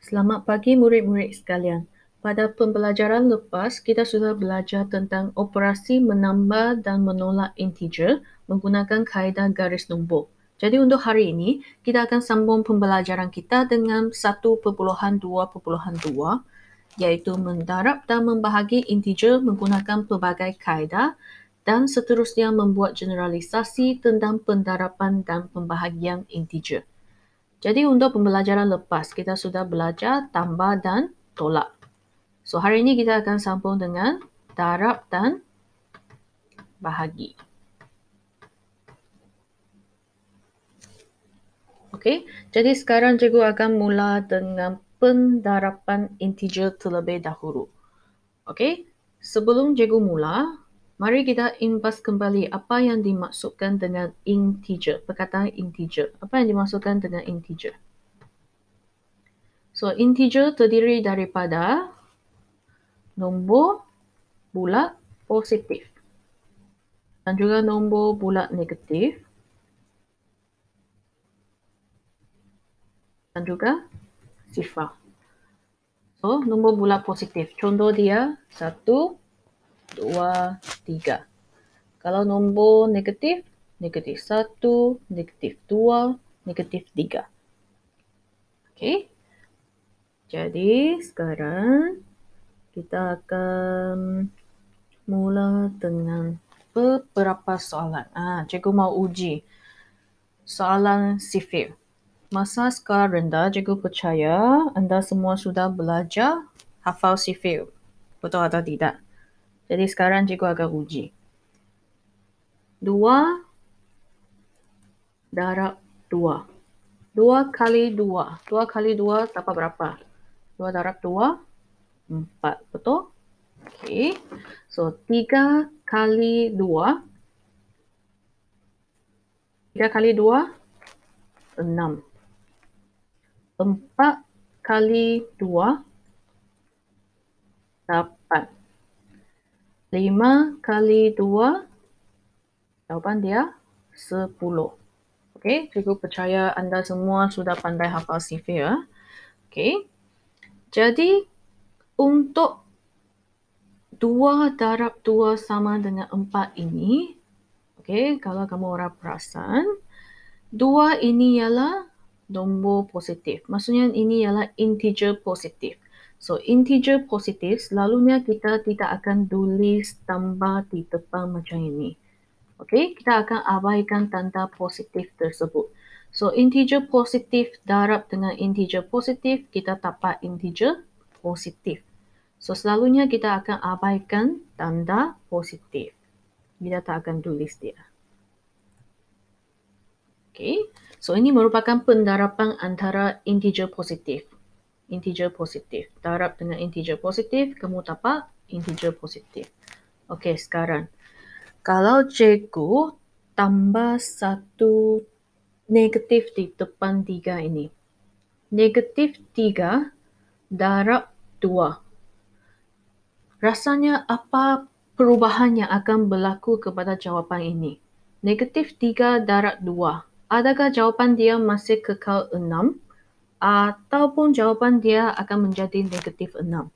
Selamat pagi murid-murid sekalian. Pada pembelajaran lepas, kita sudah belajar tentang operasi menambah dan menolak integer menggunakan kaedah garis nombor. Jadi untuk hari ini, kita akan sambung pembelajaran kita dengan 1.2.2, iaitu mendarab dan membahagi integer menggunakan pelbagai kaedah dan seterusnya membuat generalisasi tentang pendaraban dan pembahagian integer. Jadi untuk pembelajaran lepas, kita sudah belajar tambah dan tolak. So hari ini kita akan sambung dengan darab dan bahagi. Okey, jadi sekarang cikgu akan mula dengan pendaraban integer terlebih dahulu. Okey, sebelum cikgu mula, mari kita imbas kembali apa yang dimaksudkan dengan integer, perkataan integer. Apa yang dimaksudkan dengan integer? So, integer terdiri daripada nombor bulat positif dan juga nombor bulat negatif dan juga sifar. So, nombor bulat positif. Contoh dia 1, 2, 3. Kalau nombor negatif, negatif 1, negatif 2, negatif 3. Okey. Jadi, sekarang kita akan mula dengan beberapa soalan. Cikgu mau uji soalan sifir. Masa skala rendah, cikgu percaya anda semua sudah belajar hafal sifir. Betul atau tidak? Jadi sekarang cikgu akan uji. 2 darab 2. 2 kali 2. 2 kali 2 dapat berapa? 2 darab 2, 4. Betul? Okey. So, 3 kali 2. 3 kali 2, 6. 4 kali 2, 8. 5 kali 2, jawapan dia 10. Okey, cikgu percaya anda semua sudah pandai hafal sifir. Okey. Jadi, untuk 2 darab 2 sama dengan 4 ini, okey, kalau kamu orang perasan, 2 ini ialah nombor positif. Maksudnya ini ialah integer positif. So, integer positif selalunya kita tidak akan tulis tambah di depan macam ini. Okey, kita akan abaikan tanda positif tersebut. So, integer positif darab dengan integer positif, kita dapat integer positif. So, selalunya kita akan abaikan tanda positif. Kita tak akan tulis dia. Okey, so ini merupakan pendaraban antara integer positif. Integer positif. Darab dengan integer positif, kamu dapat integer positif. Okey, sekarang. Kalau cikgu tambah satu negatif di depan 3 ini. Negatif 3 darab 2. Rasanya apa perubahan yang akan berlaku kepada jawapan ini? Negatif 3 darab 2. Adakah jawapan dia masih kekal 6? Ataupun jawapan dia akan menjadi negatif 6?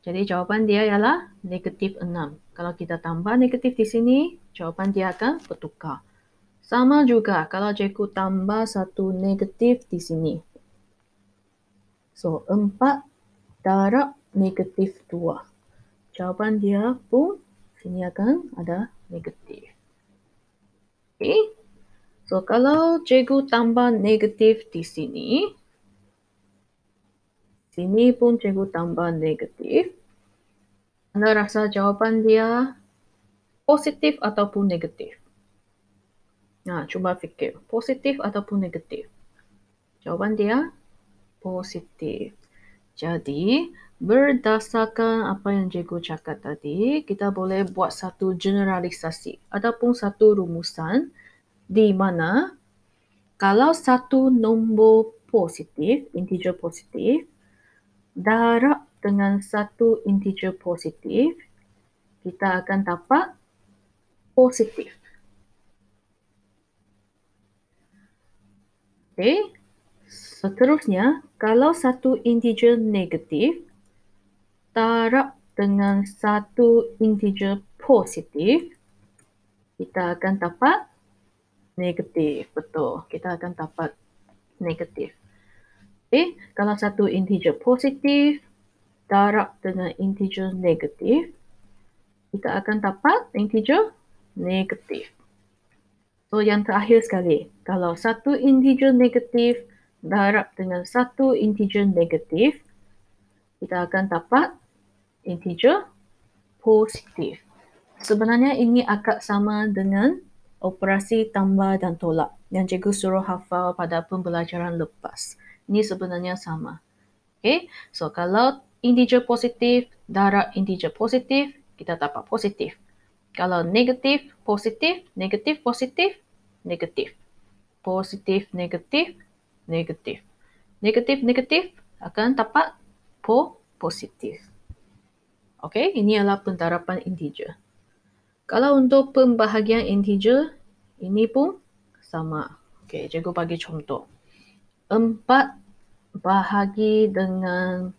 Jadi jawapan dia ialah negatif 6. Kalau kita tambah negatif di sini, jawapan dia akan bertukar. Sama juga kalau cikgu tambah satu negatif di sini. So, 4 darab negatif 2. Jawapan dia pun sini akan ada negatif. Okay. So, kalau cikgu tambah negatif di sini, sini pun cikgu tambah negatif. Anda rasa jawapan dia positif ataupun negatif? Cuba fikir. Positif ataupun negatif? Jawapan dia positif. Jadi, berdasarkan apa yang cikgu cakap tadi, kita boleh buat satu generalisasi ataupun satu rumusan di mana kalau satu nombor positif, integer positif, darab dengan satu integer positif, kita akan dapat positif. Okay. Seterusnya, kalau satu integer negatif darab dengan satu integer positif, kita akan dapat negatif. Betul, kita akan dapat negatif. Okay, kalau satu integer positif darab dengan integer negatif, kita akan dapat integer negatif. So, yang terakhir sekali, kalau satu integer negatif darab dengan satu integer negatif, kita akan dapat integer positif. Sebenarnya ini agak sama dengan operasi tambah dan tolak yang cikgu suruh hafal pada pembelajaran lepas. Ini sebenarnya sama. Okay, so kalau integer positif darab integer positif, kita dapat positif. Kalau negatif, positif, negatif, positif, negatif. Positif, negatif, negatif. Negatif, negatif akan dapat positif. Okay, ini adalah pentarapan integer. Kalau untuk pembahagian integer, ini pun sama. Okay, cikgu bagi contoh. 4 bahagi dengan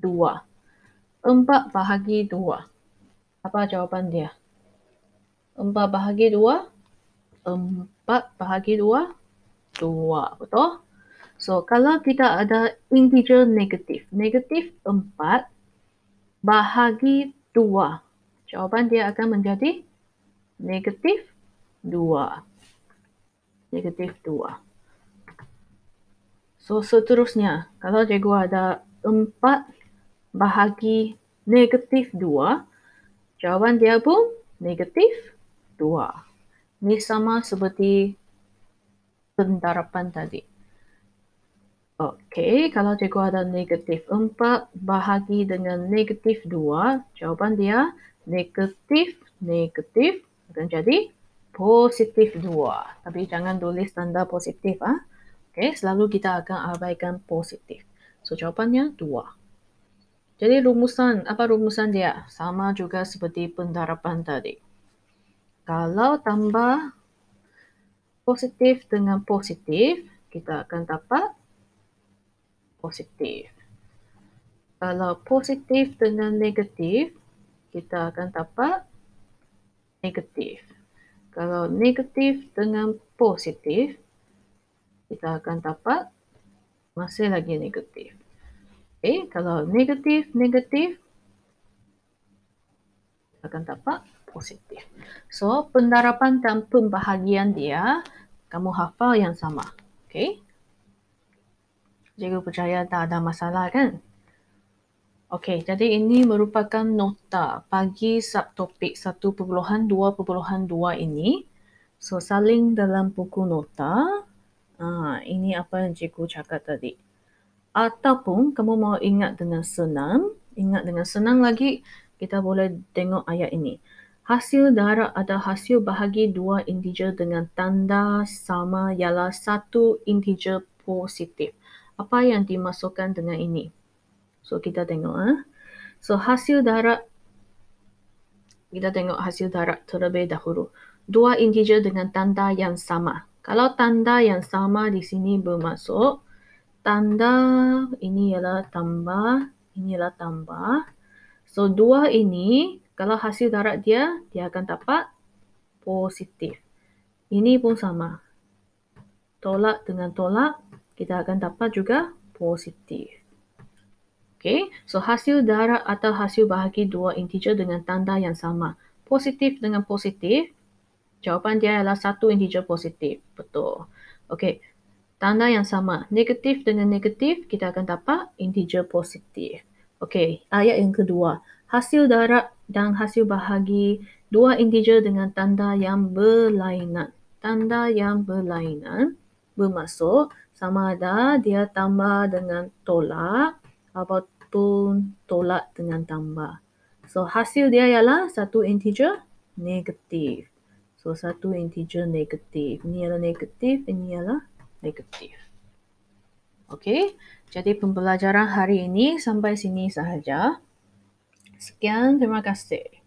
2. 4 bahagi 2. Apa jawapan dia? 4 bahagi 2? 4 bahagi 2? 2, betul? So, kalau kita ada integer negatif. Negatif 4 bahagi 2. Jawapan dia akan menjadi negatif 2. Negatif 2. So, seterusnya, kalau cikgu ada 4 bahagi negatif 2, jawapan dia pun negatif 2. Ini sama seperti pentarapan tadi. Okey, kalau cikgu ada negatif 4 bahagi dengan negatif 2, jawapan dia negatif akan jadi positif 2. Tapi jangan tulis tanda positif. Okey, selalu kita akan abaikan positif. So, jawapannya 2. Jadi apa rumusan dia? Sama juga seperti pentarapan tadi. Kalau tambah positif dengan positif, kita akan dapat positif. Kalau positif dengan negatif, kita akan dapat negatif. Kalau negatif dengan positif, kita akan dapat masih lagi negatif. Okay, kalau negatif, akan dapat positif. So, pendarapan dan pembahagian dia, kamu hafal yang sama. Okay? Cikgu percaya tak ada masalah kan? Okay, jadi ini merupakan nota bagi subtopik 1.2.2 ini. So, salin dalam buku nota. Ini apa yang cikgu cakap tadi. Ataupun kamu mau ingat dengan senang lagi, kita boleh tengok ayat ini. Hasil darab atau hasil bahagi dua integer dengan tanda sama ialah satu integer positif. Apa yang dimasukkan dengan ini? So, kita tengok. So, kita tengok hasil darab terlebih dahulu. Dua integer dengan tanda yang sama. Kalau tanda yang sama di sini bermaksud tanda ini ialah tambah, ini ialah tambah. So, 2 ini, kalau hasil darab dia akan dapat positif. Ini pun sama. Tolak dengan tolak, kita akan dapat juga positif. Okay, so hasil darab atau hasil bahagi dua integer dengan tanda yang sama. Positif dengan positif, jawapan dia adalah satu integer positif. Betul. Okay. Tanda yang sama, negatif dengan negatif, kita akan dapat integer positif. Okey, ayat yang kedua. Hasil darab dan hasil bahagi dua integer dengan tanda yang berlainan. Tanda yang berlainan bermaksud sama ada dia tambah dengan tolak ataupun tolak dengan tambah. So, hasil dia ialah satu integer negatif. So, satu integer negatif. Ini ialah negatif, ini ialah negatif. Okey, jadi pembelajaran hari ini sampai sini sahaja. Sekian, terima kasih.